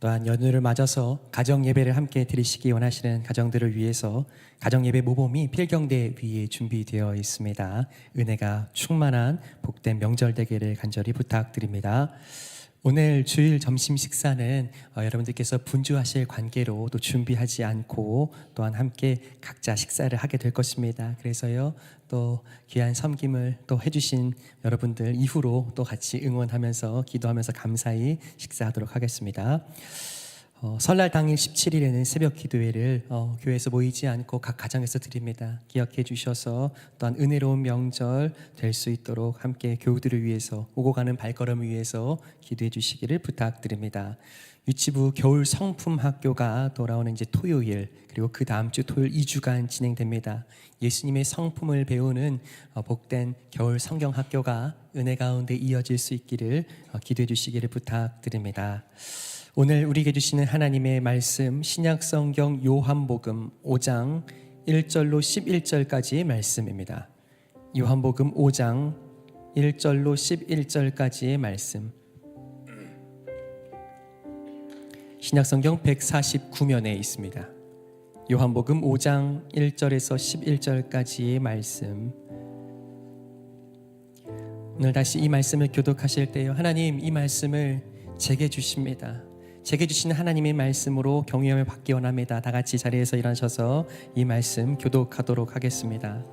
또한 연휴를 맞아서 가정 예배를 함께 드리시기 원하시는 가정들을 위해서 가정 예배 모범이 필경대 위에 준비되어 있습니다. 은혜가 충만한 복된 명절 되기를 간절히 부탁드립니다. 오늘 주일 점심 식사는 여러분들께서 분주하실 관계로 또 준비하지 않고 또한 함께 각자 식사를 하게 될 것입니다. 그래서요, 또 귀한 섬김을 또 해주신 여러분들 이후로 또 같이 응원하면서 기도하면서 감사히 식사하도록 하겠습니다. 설날 당일 17일에는 새벽 기도회를 교회에서 모이지 않고 각 가정에서 드립니다. 기억해 주셔서 또한 은혜로운 명절 될 수 있도록 함께 교우들을 위해서 오고 가는 발걸음을 위해서 기도해 주시기를 부탁드립니다. 유치부 겨울 성품 학교가 돌아오는 이제 토요일 그리고 그 다음 주 토요일 2주간 진행됩니다. 예수님의 성품을 배우는 복된 겨울 성경 학교가 은혜 가운데 이어질 수 있기를 기도해 주시기를 부탁드립니다. 오늘 우리에게 주시는 하나님의 말씀 신약성경 요한복음 5장 1절로 11절까지의 말씀입니다. 요한복음 5장 1절로 11절까지의 말씀, 신약성경 149면에 있습니다. 요한복음 5장 1절에서 11절까지의 말씀. 오늘 다시 이 말씀을 교독하실 때요, 하나님 이 말씀을 제게 주십니다. 제게 주신 하나님의 말씀으로 경외함을 받기 원합니다. 다 같이 자리에서 일어나셔서 이 말씀 교독하도록 하겠습니다.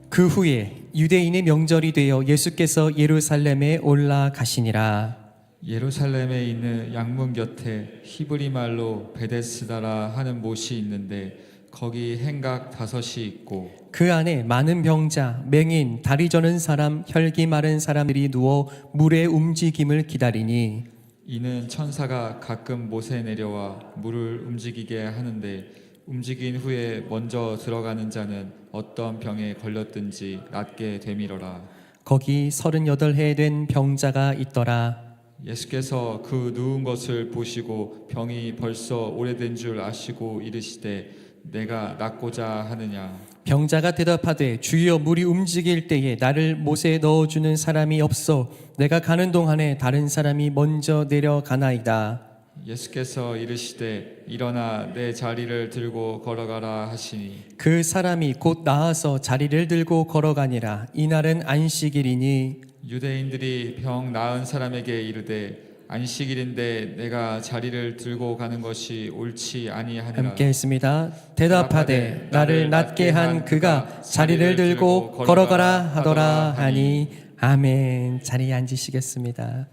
그 후에 유대인의 명절이 되어 예수께서 예루살렘에 올라가시니라. 예루살렘에 있는 양문 곁에 히브리 말로 베데스다라 하는 못이 있는데 거기 행각 5이 있고 그 안에 많은 병자, 맹인, 다리 저는 사람, 혈기 마른 사람들이 누워 물의 움직임을 기다리니 이는 천사가 가끔 못에 내려와 물을 움직이게 하는데 움직인 후에 먼저 들어가는 자는 어떤 병에 걸렸든지 낫게 되밀어라. 거기 38해 된 병자가 있더라. 예수께서 그 누운 것을 보시고 병이 벌써 오래된 줄 아시고 이르시되 내가 낫고자 하느냐. 병자가 대답하되 주여 물이 움직일 때에 나를 못에 넣어주는 사람이 없어 내가 가는 동안에 다른 사람이 먼저 내려가나이다. 예수께서 이르시되 일어나 내 자리를 들고 걸어가라 하시니 그 사람이 곧 나아서 자리를 들고 걸어가니라. 이날은 안식일이니 유대인들이 병 나은 사람에게 이르되 안식일인데 내가 자리를 들고 가는 것이 옳지 아니하니라. 함께 했습니다. 대답하되 나를 낫게 한 그가 자리를 들고 걸어가라 하더라 하니 아멘. 자리에 앉으시겠습니다.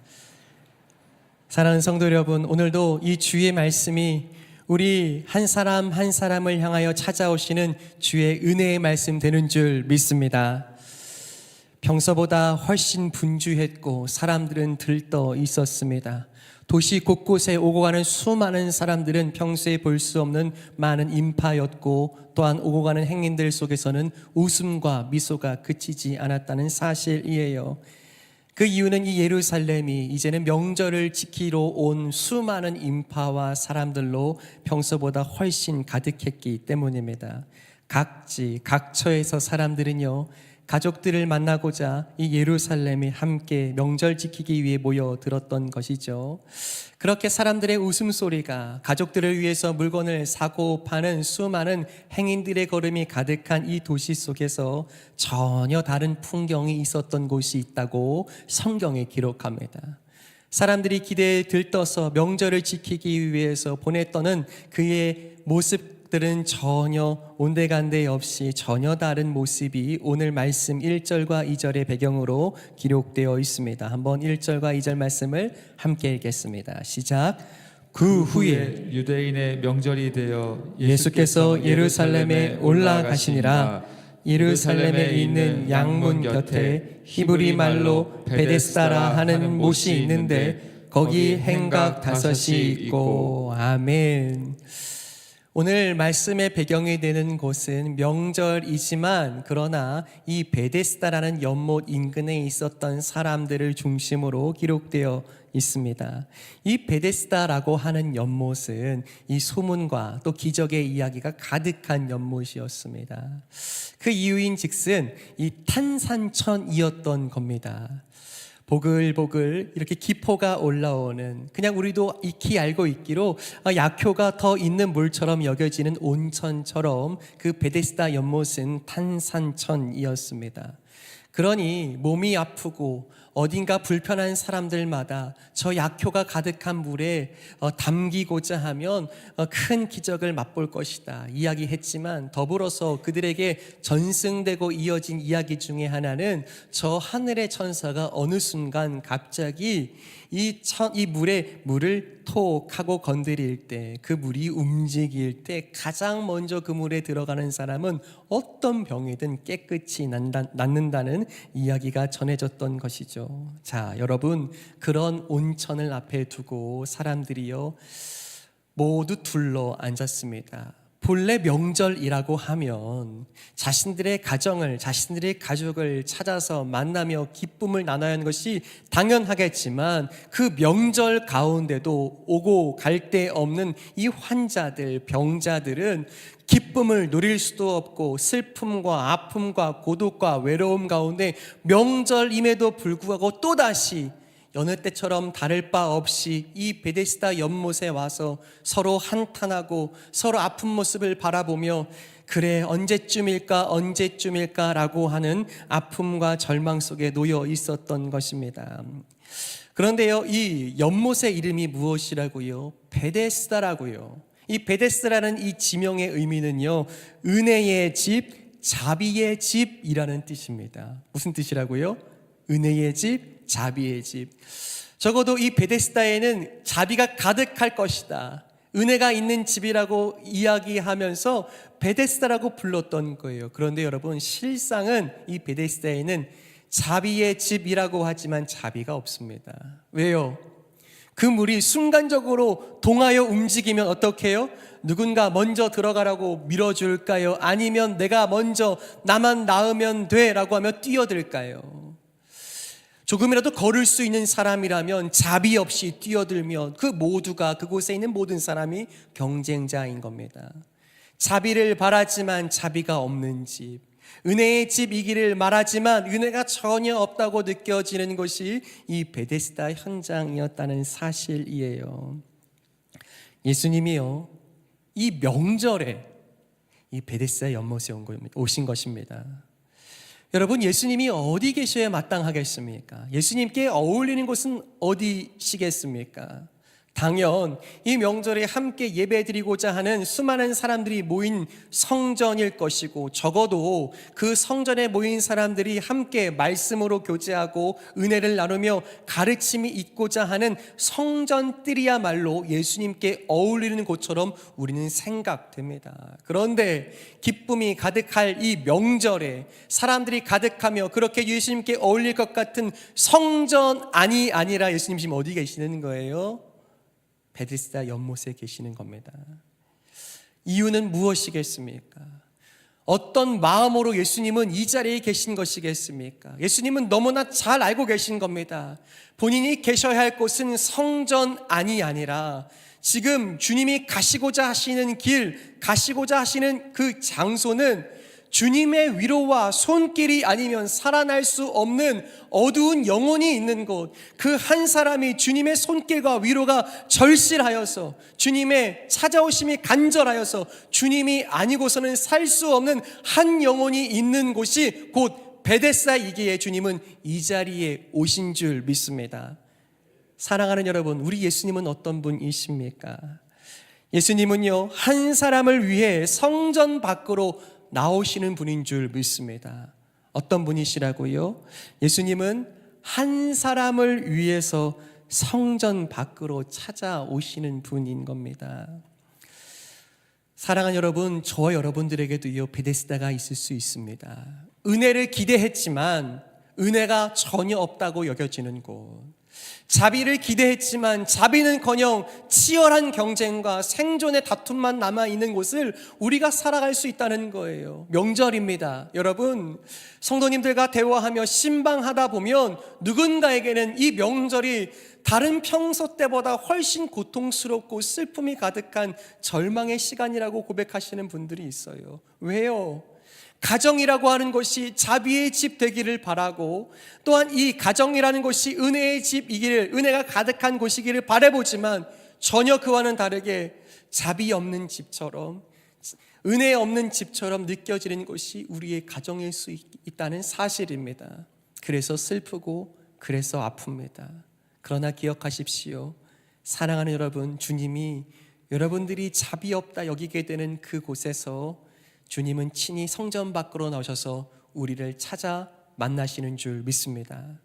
사랑하는 성도 여러분, 오늘도 이 주의 말씀이 우리 한 사람 한 사람을 향하여 찾아오시는 주의 은혜의 말씀 되는 줄 믿습니다. 평소보다 훨씬 분주했고 사람들은 들떠 있었습니다. 도시 곳곳에 오고 가는 수많은 사람들은 평소에 볼 수 없는 많은 인파였고 또한 오고 가는 행인들 속에서는 웃음과 미소가 그치지 않았다는 사실이에요. 그 이유는 이 예루살렘이 이제는 명절을 지키러 온 수많은 인파와 사람들로 평소보다 훨씬 가득했기 때문입니다. 각지 각처에서 사람들은요, 가족들을 만나고자 이 예루살렘에 함께 명절 지키기 위해 모여들었던 것이죠. 그렇게 사람들의 웃음소리가, 가족들을 위해서 물건을 사고 파는 수많은 행인들의 걸음이 가득한 이 도시 속에서 전혀 다른 풍경이 있었던 곳이 있다고 성경에 기록합니다. 사람들이 기대에 들떠서 명절을 지키기 위해서 보냈던 그의 모습들은 전혀 온데간데 없이 전혀 다른 모습이 오늘 말씀 1절과 2절의 배경으로 기록되어 있습니다. 한번 1절과 2절 말씀을 함께 읽겠습니다. 시작. 그 후에 유대인의 명절이 되어 예수께서 예루살렘에 올라가시니라. 예루살렘에 있는 양문 곁에 히브리 말로 베데스다라 하는 못이 있는데 거기 행각 5이 있고 아멘. 오늘 말씀의 배경이 되는 곳은 명절이지만 그러나 이 베데스다라는 연못 인근에 있었던 사람들을 중심으로 기록되어 있습니다. 이 베데스다라고 하는 연못은 이 소문과 또 기적의 이야기가 가득한 연못이었습니다. 그 이유인 즉슨 이 탄산천이었던 겁니다. 보글보글 이렇게 기포가 올라오는, 그냥 우리도 익히 알고 있기로 약효가 더 있는 물처럼 여겨지는 온천처럼 그 베데스다 연못은 탄산천이었습니다. 그러니 몸이 아프고 어딘가 불편한 사람들마다 저 약효가 가득한 물에 담기고자 하면 큰 기적을 맛볼 것이다 이야기했지만, 더불어서 그들에게 전승되고 이어진 이야기 중에 하나는 저 하늘의 천사가 어느 순간 갑자기 이 물을 톡 하고 건드릴 때, 그 물이 움직일 때 가장 먼저 그 물에 들어가는 사람은 어떤 병이든 깨끗이 낫는다는 이야기가 전해졌던 것이죠. 자, 여러분, 그런 온천을 앞에 두고 사람들이요 모두 둘러 앉았습니다. 본래 명절이라고 하면 자신들의 가정을, 자신들의 가족을 찾아서 만나며 기쁨을 나눠야 하는 것이 당연하겠지만, 그 명절 가운데도 오고 갈 데 없는 이 환자들, 병자들은 기쁨을 누릴 수도 없고 슬픔과 아픔과 고독과 외로움 가운데 명절임에도 불구하고 또다시 여느 때처럼 다를 바 없이 이 베데스다 연못에 와서 서로 한탄하고 서로 아픈 모습을 바라보며 그래 언제쯤일까 라고 하는 아픔과 절망 속에 놓여 있었던 것입니다. 그런데요, 이 연못의 이름이 무엇이라고요? 베데스다라고요. 이 베데스다라는 이 지명의 의미는요, 은혜의 집, 자비의 집이라는 뜻입니다. 무슨 뜻이라고요? 은혜의 집, 자비의 집. 적어도 이 베데스다에는 자비가 가득할 것이다, 은혜가 있는 집이라고 이야기하면서 베데스다라고 불렀던 거예요. 그런데 여러분, 실상은 이 베데스다에는 자비의 집이라고 하지만 자비가 없습니다. 왜요? 그 물이 순간적으로 동하여 움직이면 어떻게 해요? 누군가 먼저 들어가라고 밀어줄까요? 아니면 내가 먼저 나만 나으면 돼 라고 하며 뛰어들까요? 조금이라도 걸을 수 있는 사람이라면 자비 없이 뛰어들면 그 모두가, 그곳에 있는 모든 사람이 경쟁자인 겁니다. 자비를 바라지만 자비가 없는 집, 은혜의 집이기를 말하지만 은혜가 전혀 없다고 느껴지는 것이 이 베데스다 현장이었다는 사실이에요. 예수님이요, 이 명절에 이 베데스다 연못에 오신 것입니다. 여러분, 예수님이 어디 계셔야 마땅하겠습니까? 예수님께 어울리는 곳은 어디시겠습니까? 당연 이 명절에 함께 예배드리고자 하는 수많은 사람들이 모인 성전일 것이고, 적어도 그 성전에 모인 사람들이 함께 말씀으로 교제하고 은혜를 나누며 가르침이 있고자 하는 성전들이야말로 예수님께 어울리는 곳처럼 우리는 생각됩니다. 그런데 기쁨이 가득할 이 명절에 사람들이 가득하며 그렇게 예수님께 어울릴 것 같은 성전 아니라 예수님 지금 어디 계시는 거예요? 베데스다 연못에 계시는 겁니다. 이유는 무엇이겠습니까? 어떤 마음으로 예수님은 이 자리에 계신 것이겠습니까? 예수님은 너무나 잘 알고 계신 겁니다. 본인이 계셔야 할 곳은 성전 아니라 지금 주님이 가시고자 하시는 길, 가시고자 하시는 그 장소는 주님의 위로와 손길이 아니면 살아날 수 없는 어두운 영혼이 있는 곳, 그 한 사람이 주님의 손길과 위로가 절실하여서, 주님의 찾아오심이 간절하여서 주님이 아니고서는 살 수 없는 한 영혼이 있는 곳이 곧 베데스다이기에 주님은 이 자리에 오신 줄 믿습니다. 사랑하는 여러분, 우리 예수님은 어떤 분이십니까? 예수님은요, 한 사람을 위해 성전 밖으로 나오시는 분인 줄 믿습니다. 어떤 분이시라고요? 예수님은 한 사람을 위해서 성전 밖으로 찾아오시는 분인 겁니다. 사랑하는 여러분, 저와 여러분들에게도요, 베데스다가 있을 수 있습니다. 은혜를 기대했지만 은혜가 전혀 없다고 여겨지는 곳, 자비를 기대했지만 자비는커녕 치열한 경쟁과 생존의 다툼만 남아있는 곳을 우리가 살아갈 수 있다는 거예요. 명절입니다. 여러분, 성도님들과 대화하며 신방하다 보면 누군가에게는 이 명절이 다른 평소 때보다 훨씬 고통스럽고 슬픔이 가득한 절망의 시간이라고 고백하시는 분들이 있어요. 왜요? 가정이라고 하는 것이 자비의 집 되기를 바라고, 또한 이 가정이라는 것이 은혜의 집이기를, 은혜가 가득한 곳이기를 바라보지만 전혀 그와는 다르게 자비 없는 집처럼, 은혜 없는 집처럼 느껴지는 것이 우리의 가정일 수 있다는 사실입니다. 그래서 슬프고 그래서 아픕니다. 그러나 기억하십시오. 사랑하는 여러분, 주님이 여러분들이 자비 없다 여기게 되는 그곳에서 주님은 친히 성전 밖으로 나오셔서 우리를 찾아 만나시는 줄 믿습니다.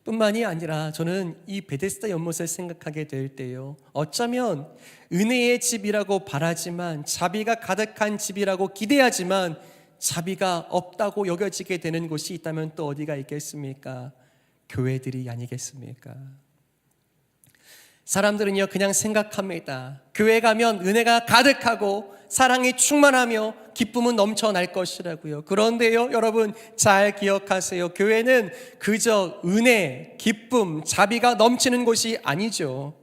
뿐만이 아니라 저는 이 베데스다 연못을 생각하게 될 때요, 어쩌면 은혜의 집이라고 바라지만, 자비가 가득한 집이라고 기대하지만 자비가 없다고 여겨지게 되는 곳이 있다면 또 어디가 있겠습니까? 교회들이 아니겠습니까? 사람들은요 그냥 생각합니다. 교회 가면 은혜가 가득하고 사랑이 충만하며 기쁨은 넘쳐날 것이라고요. 그런데요, 여러분 잘 기억하세요. 교회는 그저 은혜, 기쁨, 자비가 넘치는 곳이 아니죠.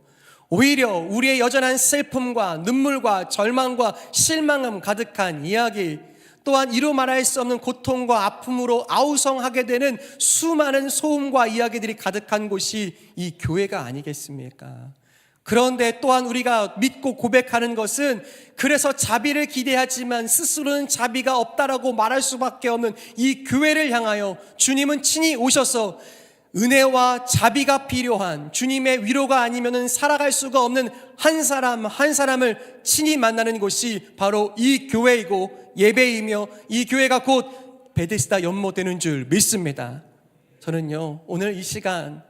오히려 우리의 여전한 슬픔과 눈물과 절망과 실망감 가득한 이야기, 또한 이루 말할 수 없는 고통과 아픔으로 아우성하게 되는 수많은 소음과 이야기들이 가득한 곳이 이 교회가 아니겠습니까? 그런데 또한 우리가 믿고 고백하는 것은, 그래서 자비를 기대하지만 스스로는 자비가 없다라고 말할 수밖에 없는 이 교회를 향하여 주님은 친히 오셔서 은혜와 자비가 필요한, 주님의 위로가 아니면은 살아갈 수가 없는 한 사람 한 사람을 친히 만나는 곳이 바로 이 교회이고 예배이며, 이 교회가 곧 베데스다 연못 되는 줄 믿습니다. 저는요 오늘 이 시간,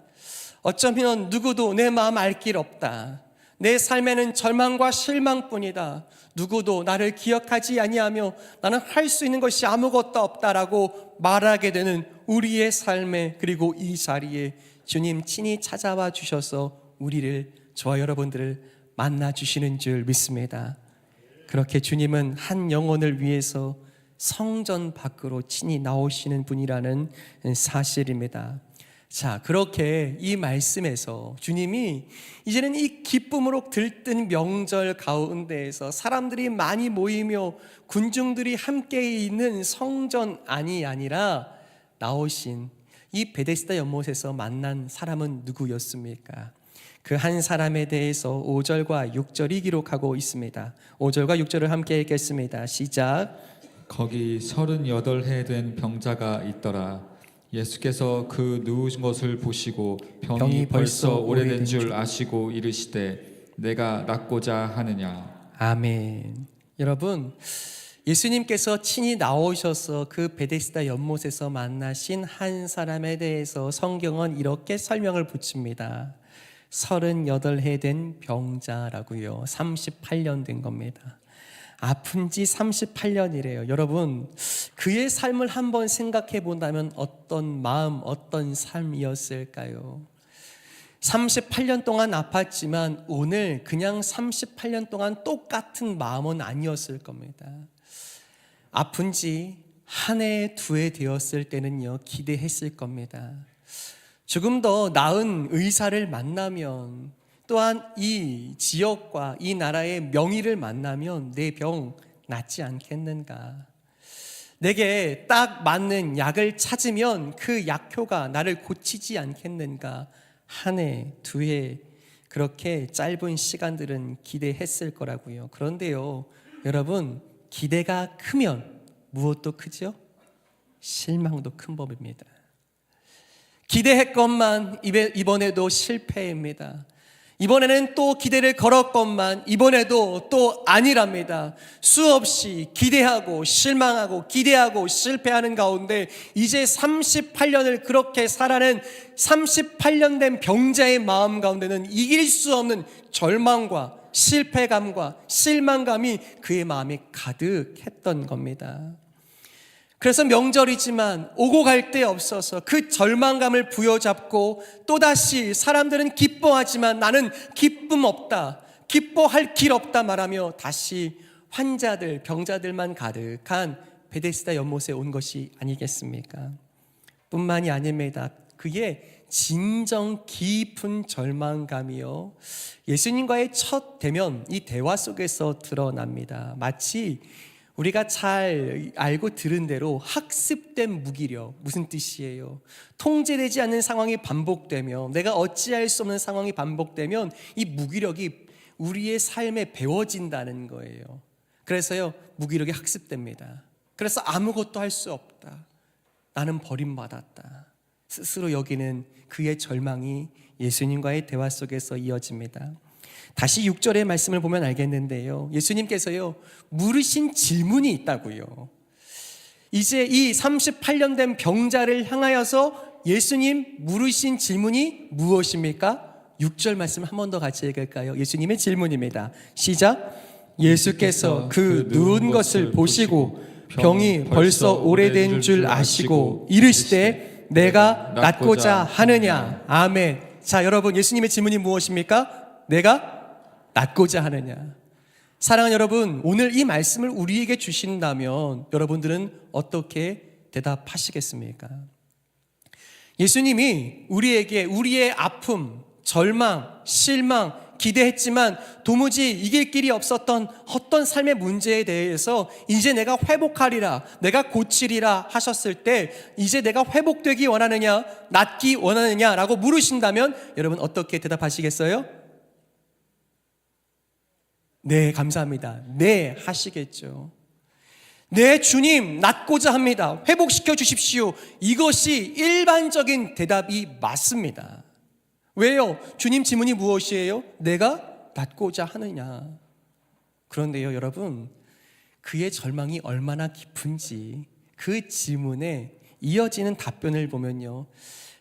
어쩌면 누구도 내 마음 알 길 없다, 내 삶에는 절망과 실망뿐이다, 누구도 나를 기억하지 아니하며 나는 할 수 있는 것이 아무것도 없다라고 말하게 되는 우리의 삶에, 그리고 이 자리에 주님 친히 찾아와 주셔서 우리를, 저와 여러분들을 만나 주시는 줄 믿습니다. 그렇게 주님은 한 영혼을 위해서 성전 밖으로 친히 나오시는 분이라는 사실입니다. 자, 그렇게 이 말씀에서 주님이 이제는 이 기쁨으로 들뜬 명절 가운데에서 사람들이 많이 모이며 군중들이 함께 있는 성전 안이 아니라 나오신 이 베데스다 연못에서 만난 사람은 누구였습니까? 그 한 사람에 대해서 5절과 6절이 기록하고 있습니다. 5절과 6절을 함께 읽겠습니다. 시작. 거기 38해 된 병자가 있더라. 예수께서 그 누운 것을 보시고 병이 벌써 오래된 줄 아시고 이르시되 내가 낫고자 하느냐. 아멘. 여러분, 예수님께서 친히 나오셔서 그 베데스다 연못에서 만나신 한 사람에 대해서 성경은 이렇게 설명을 붙입니다. 38해 된 병자라고요. 38년 된 겁니다. 아픈 지 38년이래요. 여러분, 그의 삶을 한번 생각해 본다면 어떤 마음, 어떤 삶이었을까요? 38년 동안 아팠지만 오늘 그냥 38년 동안 똑같은 마음은 아니었을 겁니다. 아픈 지 한 해, 두 해 되었을 때는요, 기대했을 겁니다. 조금 더 나은 의사를 만나면, 또한 이 지역과 이 나라의 명의를 만나면 내 병 낫지 않겠는가? 내게 딱 맞는 약을 찾으면 그 약효가 나를 고치지 않겠는가? 한 해, 두 해, 그렇게 짧은 시간들은 기대했을 거라고요. 그런데요, 여러분, 기대가 크면 무엇도 크죠? 실망도 큰 법입니다. 기대했건만 이번에도 실패입니다. 이번에는 또 기대를 걸었건만 이번에도 또 아니랍니다. 수없이 기대하고 실망하고 기대하고 실패하는 가운데 이제 38년을 그렇게 살아낸 38년 된 병자의 마음 가운데는 이길 수 없는 절망과 실패감과 실망감이 그의 마음에 가득했던 겁니다. 그래서 명절이지만 오고 갈 데 없어서 그 절망감을 부여잡고 또다시 사람들은 기뻐하지만 나는 기쁨 없다, 기뻐할 길 없다 말하며 다시 환자들, 병자들만 가득한 베데스다 연못에 온 것이 아니겠습니까? 뿐만이 아닙니다. 그의 진정 깊은 절망감이요, 예수님과의 첫 대면, 이 대화 속에서 드러납니다. 마치 우리가 잘 알고 들은 대로 학습된 무기력, 무슨 뜻이에요? 통제되지 않는 상황이 반복되며 내가 어찌할 수 없는 상황이 반복되면 이 무기력이 우리의 삶에 배워진다는 거예요. 그래서요, 무기력이 학습됩니다. 그래서 아무것도 할 수 없다. 나는 버림받았다. 스스로 여기는 그의 절망이 예수님과의 대화 속에서 이어집니다. 다시 6절의 말씀을 보면 알겠는데요, 예수님께서요 물으신 질문이 있다고요. 이제 이 38년 된 병자를 향하여서 예수님 물으신 질문이 무엇입니까? 6절 말씀 한 번 더 같이 읽을까요? 예수님의 질문입니다. 시작. 예수께서 그 누운 것을 보시고 병이 벌써 오래된 줄 아시고 이르시되 내가 낫고자 하느냐. 아멘. 자, 여러분, 예수님의 질문이 무엇입니까? 내가 낫고자 하느냐. 사랑하는 여러분, 오늘 이 말씀을 우리에게 주신다면 여러분들은 어떻게 대답하시겠습니까? 예수님이 우리에게 우리의 아픔, 절망, 실망, 기대했지만 도무지 이길 길이 없었던 어떤 삶의 문제에 대해서 이제 내가 회복하리라, 내가 고치리라 하셨을 때 이제 내가 회복되기 원하느냐, 낫기 원하느냐라고 물으신다면 여러분 어떻게 대답하시겠어요? 네, 감사합니다. 네, 하시겠죠. 네, 주님, 낫고자 합니다. 회복시켜 주십시오. 이것이 일반적인 대답이 맞습니다. 왜요? 주님 질문이 무엇이에요? 내가 낫고자 하느냐. 그런데요, 여러분, 그의 절망이 얼마나 깊은지 그 질문에 이어지는 답변을 보면요,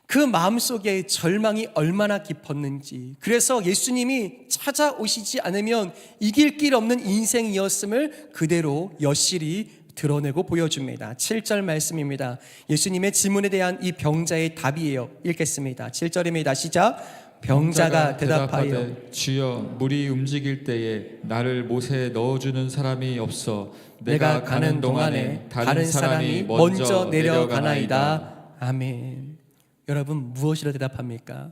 그 마음속에 절망이 얼마나 깊었는지, 그래서 예수님이 찾아오시지 않으면 이길 길 없는 인생이었음을 그대로 여실히 드러내고 보여줍니다. 7절 말씀입니다. 예수님의 질문에 대한 이 병자의 답이에요. 읽겠습니다. 7절입니다. 시작. 병자가 대답하여 주여, 물이 움직일 때에 나를 못에 넣어주는 사람이 없어 내가 가는 동안에 다른 사람이 먼저 내려가나이다. 아멘. 여러분, 무엇이라 대답합니까?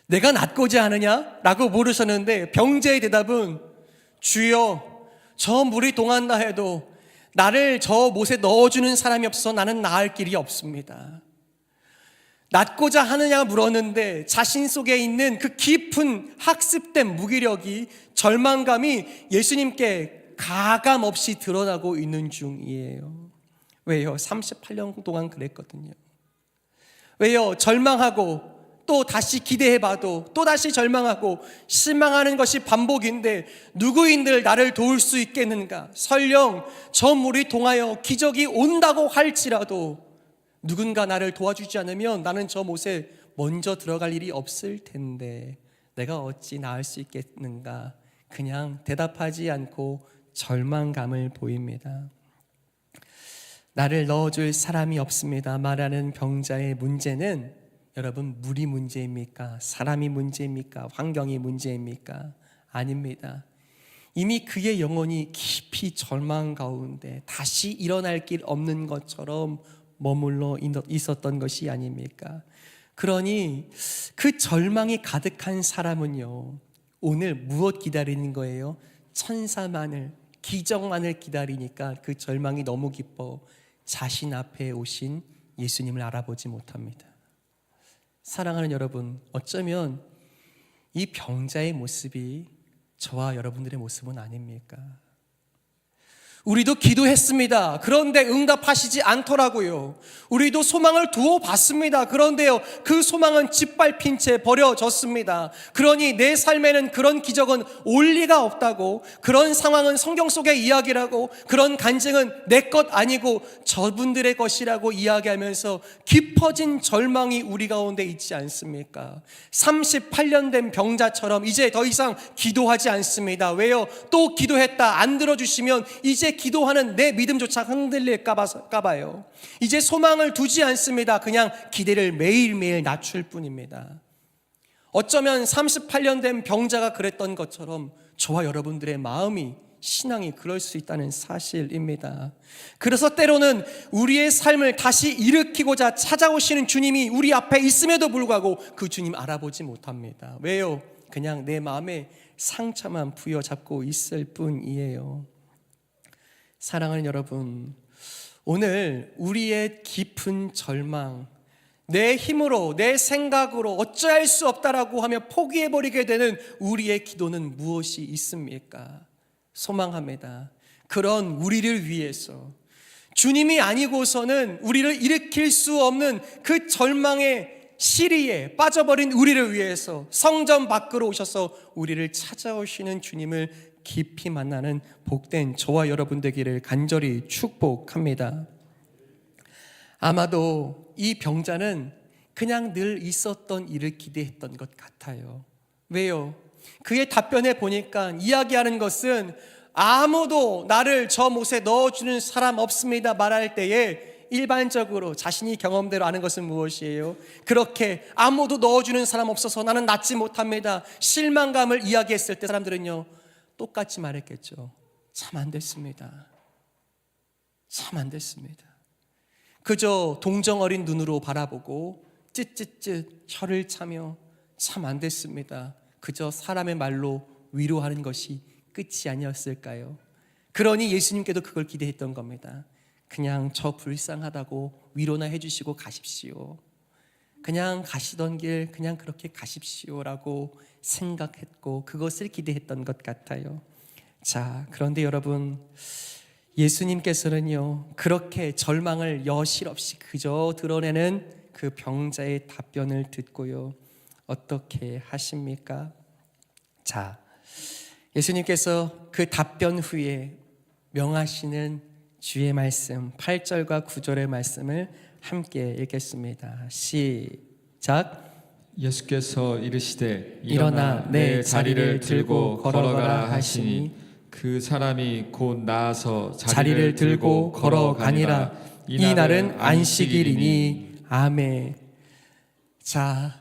내가 낫고자 하느냐? 라고 물으셨는데 병자의 대답은 주여, 저 물이 동한다 해도 나를 저 못에 넣어주는 사람이 없어서 나는 나을 길이 없습니다. 낫고자 하느냐 물었는데 자신 속에 있는 그 깊은 학습된 무기력이, 절망감이 예수님께 가감없이 드러나고 있는 중이에요. 왜요? 38년 동안 그랬거든요. 왜요? 절망하고 또 다시 기대해봐도 또 다시 절망하고 실망하는 것이 반복인데 누구인들 나를 도울 수 있겠는가? 설령 저 물이 동하여 기적이 온다고 할지라도 누군가 나를 도와주지 않으면 나는 저 못에 먼저 들어갈 일이 없을 텐데 내가 어찌 나을 수 있겠는가? 그냥 대답하지 않고 절망감을 보입니다. 나를 넣어줄 사람이 없습니다 말하는 병자의 문제는 여러분, 물이 문제입니까? 사람이 문제입니까? 환경이 문제입니까? 아닙니다. 이미 그의 영혼이 깊이 절망 가운데 다시 일어날 길 없는 것처럼 머물러 있었던 것이 아닙니까? 그러니 그 절망이 가득한 사람은요, 오늘 무엇 기다리는 거예요? 천사만을, 기적만을 기다리니까 그 절망이 너무 깊어 자신 앞에 오신 예수님을 알아보지 못합니다. 사랑하는 여러분, 어쩌면 이 병자의 모습이 저와 여러분들의 모습은 아닙니까? 우리도 기도했습니다. 그런데 응답하시지 않더라고요. 우리도 소망을 두어 봤습니다. 그런데요, 그 소망은 짓밟힌 채 버려졌습니다. 그러니 내 삶에는 그런 기적은 올 리가 없다고, 그런 상황은 성경 속의 이야기라고, 그런 간증은 내 것 아니고 저분들의 것이라고 이야기하면서 깊어진 절망이 우리 가운데 있지 않습니까? 38년 된 병자처럼 이제 더 이상 기도하지 않습니다. 왜요? 또 기도했다 안 들어주시면 이제 기도하는 내 믿음조차 흔들릴까 봐요. 이제 소망을 두지 않습니다. 그냥 기대를 매일매일 낮출 뿐입니다. 어쩌면 38년 된 병자가 그랬던 것처럼 저와 여러분들의 마음이, 신앙이 그럴 수 있다는 사실입니다. 그래서 때로는 우리의 삶을 다시 일으키고자 찾아오시는 주님이 우리 앞에 있음에도 불구하고 그 주님 알아보지 못합니다. 왜요? 그냥 내 마음에 상처만 부여잡고 있을 뿐이에요. 사랑하는 여러분, 오늘 우리의 깊은 절망, 내 힘으로, 내 생각으로 어찌할 수 없다라고 하며 포기해버리게 되는 우리의 기도는 무엇이 있습니까? 소망합니다. 그런 우리를 위해서, 주님이 아니고서는 우리를 일으킬 수 없는 그 절망의 시리에 빠져버린 우리를 위해서 성전 밖으로 오셔서 우리를 찾아오시는 주님을 깊이 만나는 복된 저와 여러분 되기를 간절히 축복합니다. 아마도 이 병자는 그냥 늘 있었던 일을 기대했던 것 같아요. 왜요? 그의 답변에 보니까 이야기하는 것은 아무도 나를 저 못에 넣어주는 사람 없습니다 말할 때에 일반적으로 자신이 경험대로 아는 것은 무엇이에요? 그렇게 아무도 넣어주는 사람 없어서 나는 낫지 못합니다, 실망감을 이야기했을 때 사람들은요 똑같이 말했겠죠. 참 안 됐습니다. 참 안 됐습니다. 그저 동정 어린 눈으로 바라보고 쯧쯧쯧 혀를 차며 참 안 됐습니다. 그저 사람의 말로 위로하는 것이 끝이 아니었을까요? 그러니 예수님께도 그걸 기대했던 겁니다. 그냥 저 불쌍하다고 위로나 해주시고 가십시오. 그냥 가시던 길 그냥 그렇게 가십시오라고 생각했고 그것을 기대했던 것 같아요. 자, 그런데 여러분, 예수님께서는요 그렇게 절망을 여실없이 그저 드러내는 그 병자의 답변을 듣고요 어떻게 하십니까? 자, 예수님께서 그 답변 후에 명하시는 주의 말씀 8절과 9절의 말씀을 함께 읽겠습니다. 시작. 예수께서 이르시되 일어나 내 자리를 들고 걸어가라 하시니 그 사람이 곧 나아서 자리를 들고 걸어가니라. 이 날은 안식일이니. 아멘. 자,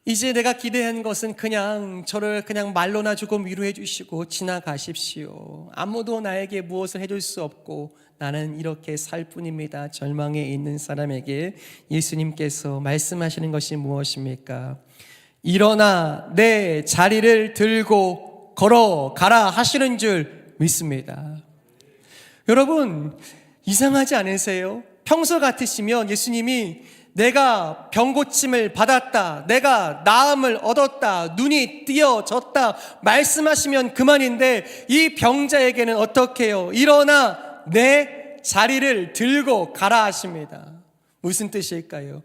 이제 내가 기대한 것은 그냥 저를 그냥 말로나 조금 위로해 주시고 지나가십시오. 아무도 나에게 무엇을 해줄 수 없고 나는 이렇게 살 뿐입니다. 절망에 있는 사람에게 예수님께서 말씀하시는 것이 무엇입니까? 일어나 내 자리를 들고 걸어가라 하시는 줄 믿습니다. 여러분, 이상하지 않으세요? 평소 같으시면 예수님이 내가 병고침을 받았다, 내가 나음을 얻었다, 눈이 띄어졌다 말씀하시면 그만인데 이 병자에게는 어떻게 해요? 일어나 내 자리를 들고 가라 하십니다. 무슨 뜻일까요?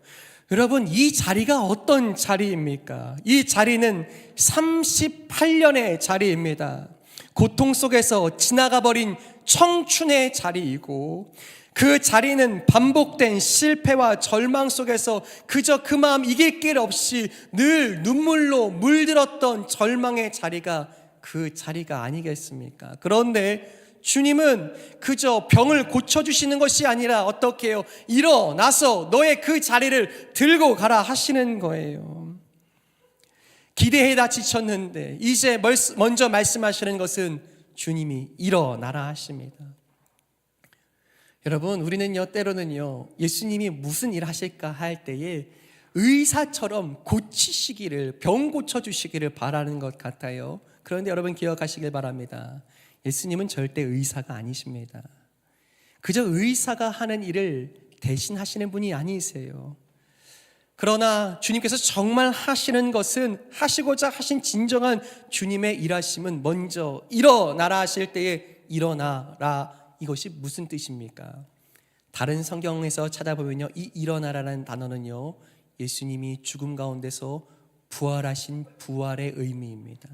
여러분, 이 자리가 어떤 자리입니까? 이 자리는 38년의 자리입니다. 고통 속에서 지나가버린 청춘의 자리이고 그 자리는 반복된 실패와 절망 속에서 그저 그 마음 이길 길 없이 늘 눈물로 물들었던 절망의 자리가 그 자리가 아니겠습니까? 그런데 주님은 그저 병을 고쳐주시는 것이 아니라 어떻게 해요? 일어나서 너의 그 자리를 들고 가라 하시는 거예요. 기대해다 지쳤는데 이제 먼저 말씀하시는 것은 주님이 일어나라 하십니다. 여러분, 우리는요 때로는요 예수님이 무슨 일 하실까 할 때에 의사처럼 고치시기를, 병 고쳐주시기를 바라는 것 같아요. 그런데 여러분 기억하시길 바랍니다. 예수님은 절대 의사가 아니십니다. 그저 의사가 하는 일을 대신하시는 분이 아니세요. 그러나 주님께서 정말 하시는 것은, 하시고자 하신 진정한 주님의 일하심은 먼저 일어나라 하실 때에 일어나라, 이것이 무슨 뜻입니까? 다른 성경에서 찾아보면요 이 일어나라는 단어는요 예수님이 죽음 가운데서 부활하신 부활의 의미입니다.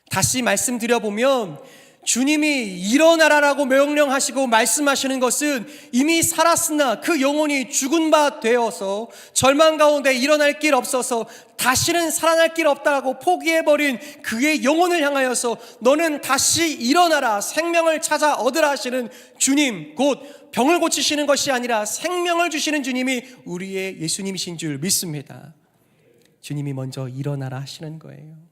다시 말씀드려보면 주님이 일어나라라고 명령하시고 말씀하시는 것은 이미 살았으나 그 영혼이 죽은 바 되어서 절망 가운데 일어날 길 없어서 다시는 살아날 길 없다라고 포기해버린 그의 영혼을 향하여서 너는 다시 일어나라, 생명을 찾아 얻으라 하시는 주님, 곧 병을 고치시는 것이 아니라 생명을 주시는 주님이 우리의 예수님이신 줄 믿습니다. 주님이 먼저 일어나라 하시는 거예요.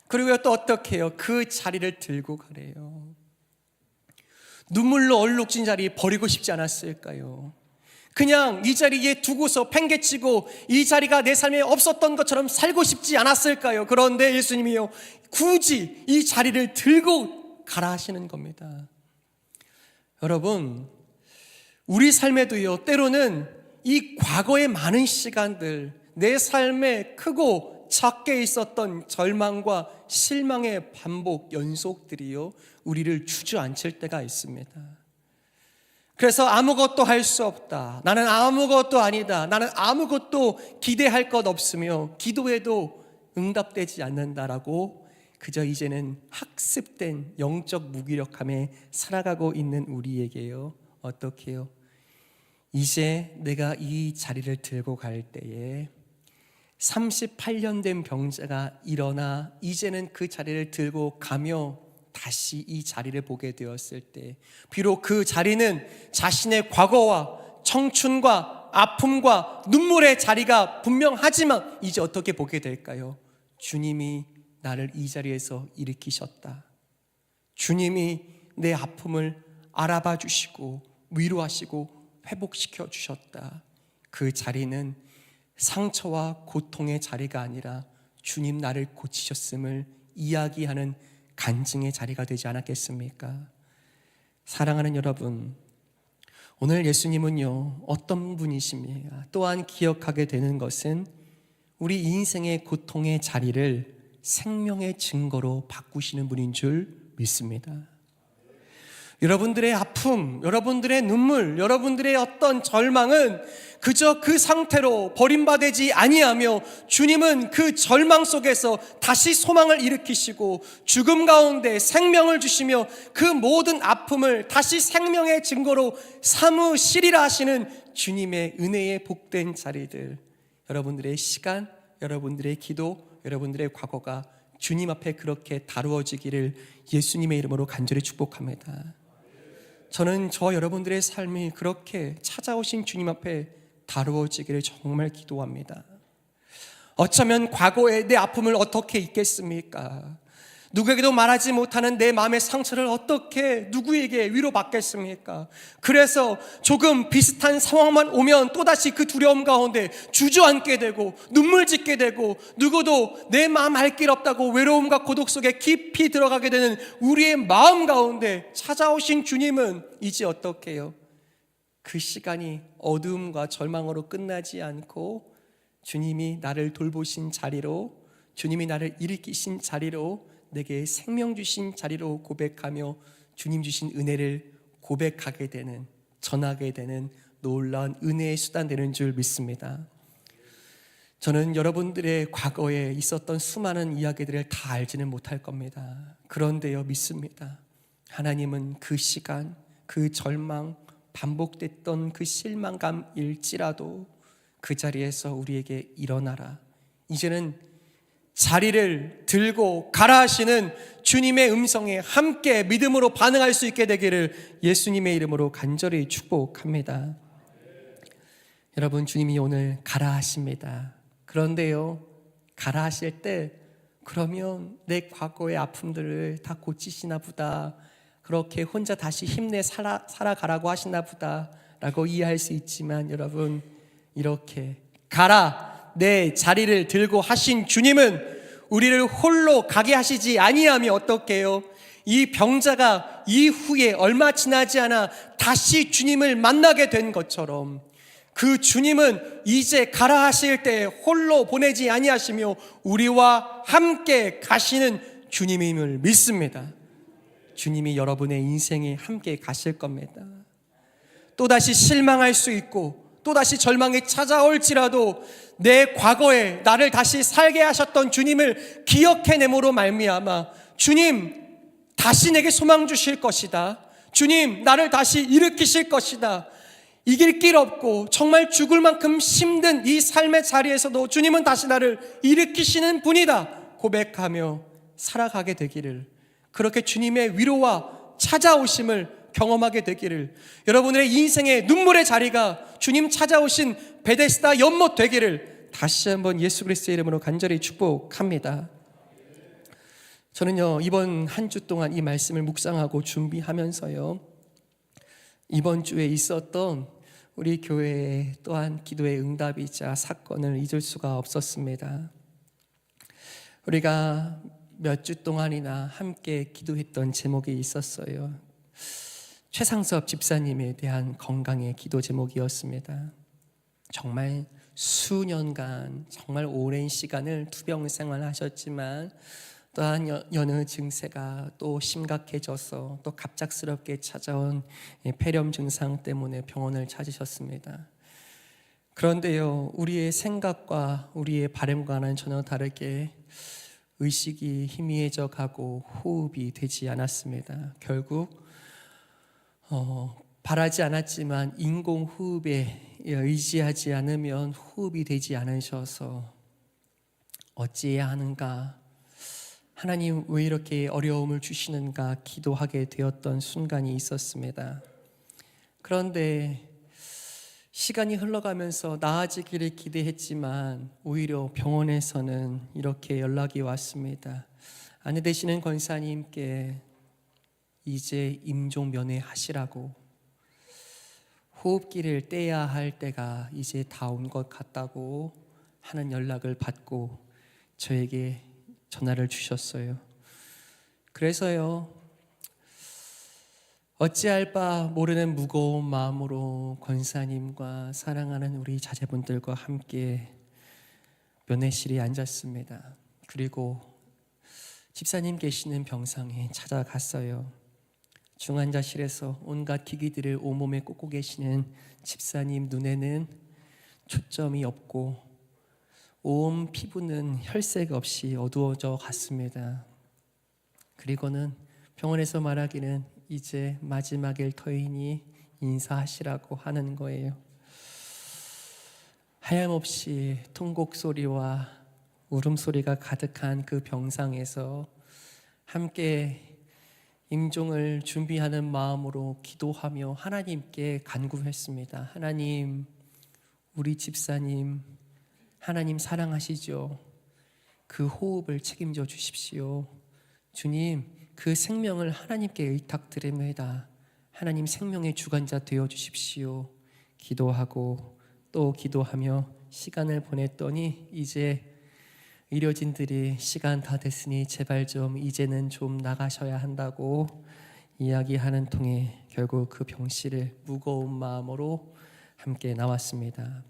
그리고 또 어떻게 해요? 그 자리를 들고 가래요. 눈물로 얼룩진 자리 버리고 싶지 않았을까요? 그냥 이 자리에 두고서 팽개치고 이 자리가 내 삶에 없었던 것처럼 살고 싶지 않았을까요? 그런데 예수님이요 굳이 이 자리를 들고 가라 하시는 겁니다. 여러분, 우리 삶에도요, 때로는 이 과거의 많은 시간들, 내 삶에 크고 작게 있었던 절망과 실망의 반복, 연속들이요, 우리를 주저앉힐 때가 있습니다. 그래서 아무것도 할 수 없다, 나는 아무것도 아니다, 나는 아무것도 기대할 것 없으며 기도해도 응답되지 않는다라고 그저 이제는 학습된 영적 무기력함에 살아가고 있는 우리에게요, 어떻게 해요? 이제 내가 이 자리를 들고 갈 때에 38년 된 병자가 일어나 이제는 그 자리를 들고 가며 다시 이 자리를 보게 되었을 때, 비록 그 자리는 자신의 과거와 청춘과 아픔과 눈물의 자리가 분명하지만 이제 어떻게 보게 될까요? 주님이 나를 이 자리에서 일으키셨다. 주님이 내 아픔을 알아봐 주시고 위로하시고 회복시켜 주셨다. 그 자리는 상처와 고통의 자리가 아니라 주님 나를 고치셨음을 이야기하는 간증의 자리가 되지 않았겠습니까? 사랑하는 여러분, 오늘 예수님은요, 어떤 분이십니까? 또한 기억하게 되는 것은 우리 인생의 고통의 자리를 생명의 증거로 바꾸시는 분인 줄 믿습니다. 여러분들의 아픔, 여러분들의 눈물, 여러분들의 어떤 절망은 그저 그 상태로 버림받지 아니하며 주님은 그 절망 속에서 다시 소망을 일으키시고 죽음 가운데 생명을 주시며 그 모든 아픔을 다시 생명의 증거로 삼으시리라 하시는 주님의 은혜의 복된 자리들, 여러분들의 시간, 여러분들의 기도, 여러분들의 과거가 주님 앞에 그렇게 다루어지기를 예수님의 이름으로 간절히 축복합니다. 저는 여러분들의 삶이 그렇게 찾아오신 주님 앞에 다루어지기를 정말 기도합니다. 어쩌면 과거의 내 아픔을 어떻게 잊겠습니까? 누구에게도 말하지 못하는 내 마음의 상처를 어떻게 누구에게 위로받겠습니까? 그래서 조금 비슷한 상황만 오면 또다시 그 두려움 가운데 주저앉게 되고 눈물 짓게 되고 누구도 내 마음 알 길 없다고 외로움과 고독 속에 깊이 들어가게 되는 우리의 마음 가운데 찾아오신 주님은 이제 어떻게 해요? 그 시간이 어두움과 절망으로 끝나지 않고 주님이 나를 돌보신 자리로, 주님이 나를 일으키신 자리로, 내게 생명 주신 자리로 고백하며 주님 주신 은혜를 고백하게 되는, 전하게 되는 놀라운 은혜의 수단 되는 줄 믿습니다. 저는 여러분들의 과거에 있었던 수많은 이야기들을 다 알지는 못할 겁니다. 그런데요, 믿습니다. 하나님은 그 시간, 그 절망, 반복됐던 그 실망감일지라도 그 자리에서 우리에게 일어나라, 이제는 자리를 들고 가라 하시는 주님의 음성에 함께 믿음으로 반응할 수 있게 되기를 예수님의 이름으로 간절히 축복합니다. 여러분, 주님이 오늘 가라 하십니다. 그런데요, 가라 하실 때 그러면 내 과거의 아픔들을 다 고치시나 보다, 그렇게 혼자 다시 힘내 살아가라고 하시나 보다 라고 이해할 수 있지만, 여러분, 이렇게 가라, 내 자리를 들고 하신 주님은 우리를 홀로 가게 하시지 아니하며 어떻게 해요? 이 병자가 이후에 얼마 지나지 않아 다시 주님을 만나게 된 것처럼 그 주님은 이제 가라 하실 때 홀로 보내지 아니하시며 우리와 함께 가시는 주님임을 믿습니다. 주님이 여러분의 인생에 함께 가실 겁니다. 또다시 실망할 수 있고 또다시 절망이 찾아올지라도 내 과거에 나를 다시 살게 하셨던 주님을 기억해내므로 말미암아 주님 다시 내게 소망 주실 것이다, 주님 나를 다시 일으키실 것이다, 이길 길 없고 정말 죽을 만큼 힘든 이 삶의 자리에서도 주님은 다시 나를 일으키시는 분이다 고백하며 살아가게 되기를, 그렇게 주님의 위로와 찾아오심을 경험하게 되기를, 여러분의 인생의 눈물의 자리가 주님 찾아오신 베데스다 연못 되기를 다시 한번 예수 그리스도의 이름으로 간절히 축복합니다. 저는요, 이번 한 주 동안 이 말씀을 묵상하고 준비하면서요, 이번 주에 있었던 우리 교회의 또한 기도의 응답이자 사건을 잊을 수가 없었습니다. 우리가 몇 주 동안이나 함께 기도했던 제목이 있었어요. 최상섭 집사님에 대한 건강의 기도 제목이었습니다. 정말 수년간 정말 오랜 시간을 투병 생활하셨지만 또한 여느 증세가 또 심각해져서 또 갑작스럽게 찾아온 폐렴 증상 때문에 병원을 찾으셨습니다. 그런데요, 우리의 생각과 우리의 바람과는 전혀 다르게 의식이 희미해져 가고 호흡이 되지 않았습니다. 결국 바라지 않았지만 인공호흡에 의지하지 않으면 호흡이 되지 않으셔서 어찌해야 하는가, 하나님 왜 이렇게 어려움을 주시는가 기도하게 되었던 순간이 있었습니다. 그런데 시간이 흘러가면서 나아지기를 기대했지만 오히려 병원에서는 이렇게 연락이 왔습니다. 아내 되시는 권사님께 이제 임종 면회하시라고, 호흡기를 떼야 할 때가 이제 다 온 것 같다고 하는 연락을 받고 저에게 전화를 주셨어요. 그래서요, 어찌할 바 모르는 무거운 마음으로 권사님과 사랑하는 우리 자제분들과 함께 면회실에 앉았습니다. 그리고 집사님 계시는 병상에 찾아갔어요. 중환자실에서 온갖 기기들을 온몸에 꽂고 계시는 집사님 눈에는 초점이 없고 온 피부는 혈색 없이 어두워져 갔습니다. 그리고는 병원에서 말하기는 이제 마지막일 터이니 인사하시라고 하는 거예요. 하염없이 통곡 소리와 울음소리가 가득한 그 병상에서 함께 임종을 준비하는 마음으로 기도하며 하나님께 간구했습니다. 하나님, 우리 집사님 하나님 사랑하시죠? 그 호흡을 책임져 주십시오. 주님, 그 생명을 하나님께 의탁드립니다. 하나님 생명의 주관자 되어 주십시오. 기도하고 또 기도하며 시간을 보냈더니 이제 의료진들이 시간 다 됐으니 제발 좀 이제는 좀 나가셔야 한다고 이야기하는 통에 결국 그 병실을 무거운 마음으로 함께 나왔습니다.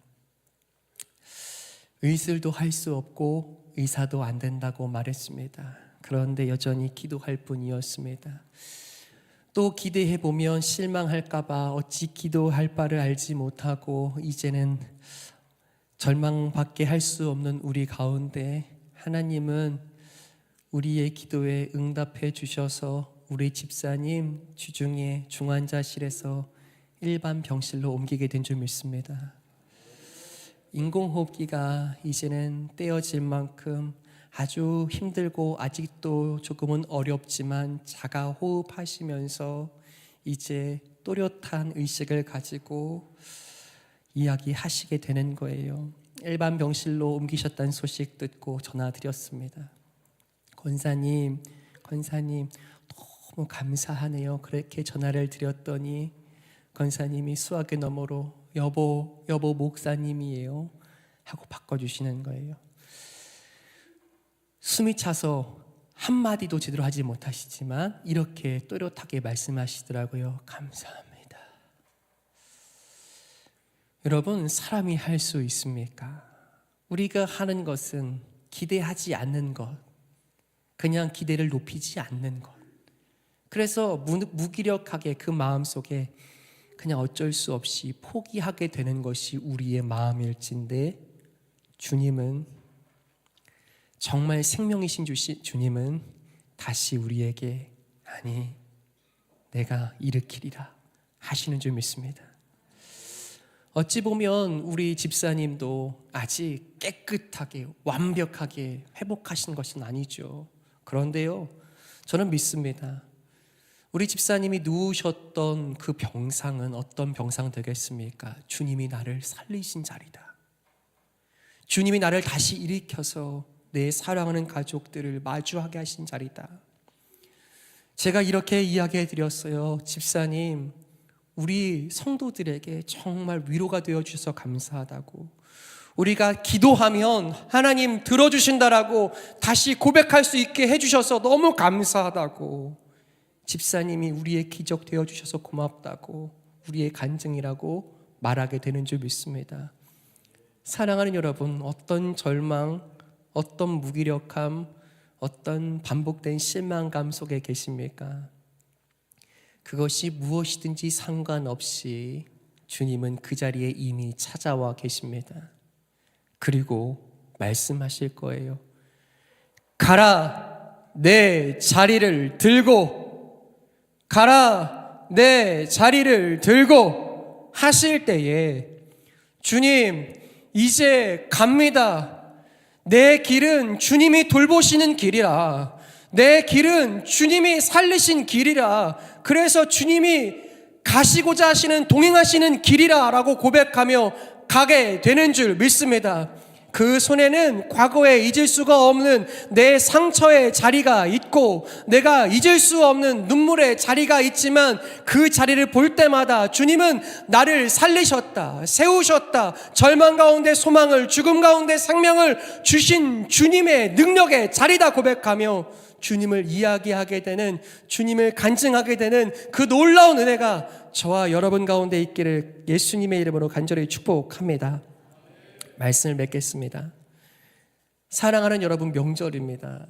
의술도 할 수 없고 의사도 안 된다고 말했습니다. 그런데 여전히 기도할 뿐이었습니다. 또 기대해보면 실망할까봐 어찌 기도할 바를 알지 못하고 이제는 절망밖에 할 수 없는 우리 가운데 하나님은 우리의 기도에 응답해 주셔서 우리 집사님 주중에 중환자실에서 일반 병실로 옮기게 된 줄 믿습니다. 인공호흡기가 이제는 떼어질 만큼 아주 힘들고 아직도 조금은 어렵지만 자가 호흡하시면서 이제 또렷한 의식을 가지고 이야기하시게 되는 거예요. 일반 병실로 옮기셨다는 소식 듣고 전화드렸습니다. 권사님 너무 감사하네요. 그렇게 전화를 드렸더니 권사님이 수화기 너머로 여보 목사님이에요 하고 바꿔주시는 거예요. 숨이 차서 한마디도 제대로 하지 못하시지만 이렇게 또렷하게 말씀하시더라고요. 감사합니다. 여러분, 사람이 할 수 있습니까? 우리가 하는 것은 기대하지 않는 것, 그냥 기대를 높이지 않는 것. 그래서 무기력하게 그 마음속에 그냥 어쩔 수 없이 포기하게 되는 것이 우리의 마음일진데, 주님은 정말 생명이신 주님은 다시 우리에게 아니 내가 일으키리라 하시는 줄 믿습니다. 어찌 보면 우리 집사님도 아직 깨끗하게 완벽하게 회복하신 것은 아니죠. 그런데요, 저는 믿습니다. 우리 집사님이 누우셨던 그 병상은 어떤 병상 되겠습니까? 주님이 나를 살리신 자리다. 주님이 나를 다시 일으켜서 내 사랑하는 가족들을 마주하게 하신 자리다. 제가 이렇게 이야기해 드렸어요. 집사님, 우리 성도들에게 정말 위로가 되어 주셔서 감사하다고, 우리가 기도하면 하나님 들어주신다라고 다시 고백할 수 있게 해주셔서 너무 감사하다고 집사님이 우리의 기적 되어주셔서 고맙다고, 우리의 간증이라고 말하게 되는 줄 믿습니다. 사랑하는 여러분, 어떤 절망, 어떤 무기력함, 어떤 반복된 실망감 속에 계십니까? 그것이 무엇이든지 상관없이 주님은 그 자리에 이미 찾아와 계십니다. 그리고 말씀하실 거예요. 가라, 내 자리를 들고, 가라, 내 자리를 들고 하실 때에 주님, 이제 갑니다. 내 길은 주님이 돌보시는 길이라. 내 길은 주님이 살리신 길이라. 그래서 주님이 가시고자 하시는, 동행하시는 길이라 라고 고백하며 가게 되는 줄 믿습니다. 그 손에는 과거에 잊을 수가 없는 내 상처의 자리가 있고, 내가 잊을 수 없는 눈물의 자리가 있지만, 그 자리를 볼 때마다 주님은 나를 살리셨다, 세우셨다, 절망 가운데 소망을, 죽음 가운데 생명을 주신 주님의 능력의 자리다 고백하며 주님을 이야기하게 되는, 주님을 간증하게 되는 그 놀라운 은혜가 저와 여러분 가운데 있기를 예수님의 이름으로 간절히 축복합니다. 말씀을 맺겠습니다. 사랑하는 여러분, 명절입니다.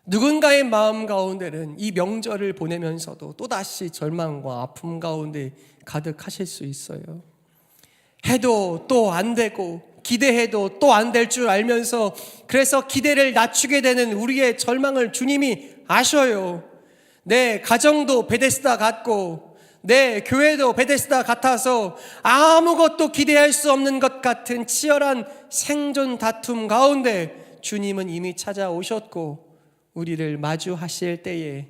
누군가의 마음 가운데는 이 명절을 보내면서도 또다시 절망과 아픔 가운데 가득하실 수 있어요. 해도 또 안 되고, 기대해도 또 안 될 줄 알면서, 그래서 기대를 낮추게 되는 우리의 절망을 주님이 아셔요. 내 가정도 베데스다 같고, 내 교회도 베데스다 같아서 아무것도 기대할 수 없는 것 같은 치열한 생존 다툼 가운데 주님은 이미 찾아오셨고, 우리를 마주하실 때에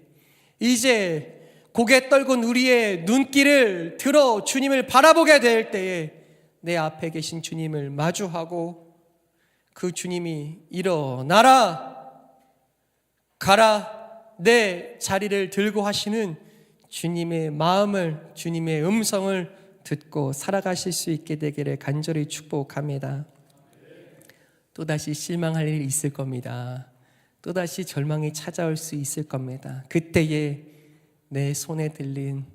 이제 고개 떨군 우리의 눈길을 들어 주님을 바라보게 될 때에 내 앞에 계신 주님을 마주하고, 그 주님이 일어나라, 가라, 내 자리를 들고 하시는 주님의 마음을, 주님의 음성을 듣고 살아가실 수 있게 되기를 간절히 축복합니다. 또다시 실망할 일이 있을 겁니다. 또다시 절망이 찾아올 수 있을 겁니다. 그때에 내 손에 들린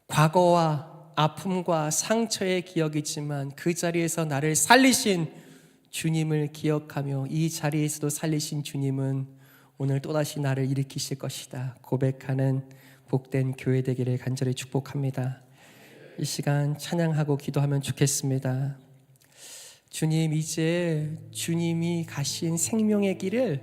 과거와 아픔과 상처의 기억이지만, 그 자리에서 나를 살리신 주님을 기억하며, 이 자리에서도 살리신 주님은 오늘 또다시 나를 일으키실 것이다 고백하는 복된 교회 되기를 간절히 축복합니다. 이 시간 찬양하고 기도하면 좋겠습니다. 주님, 이제 주님이 가신 생명의 길을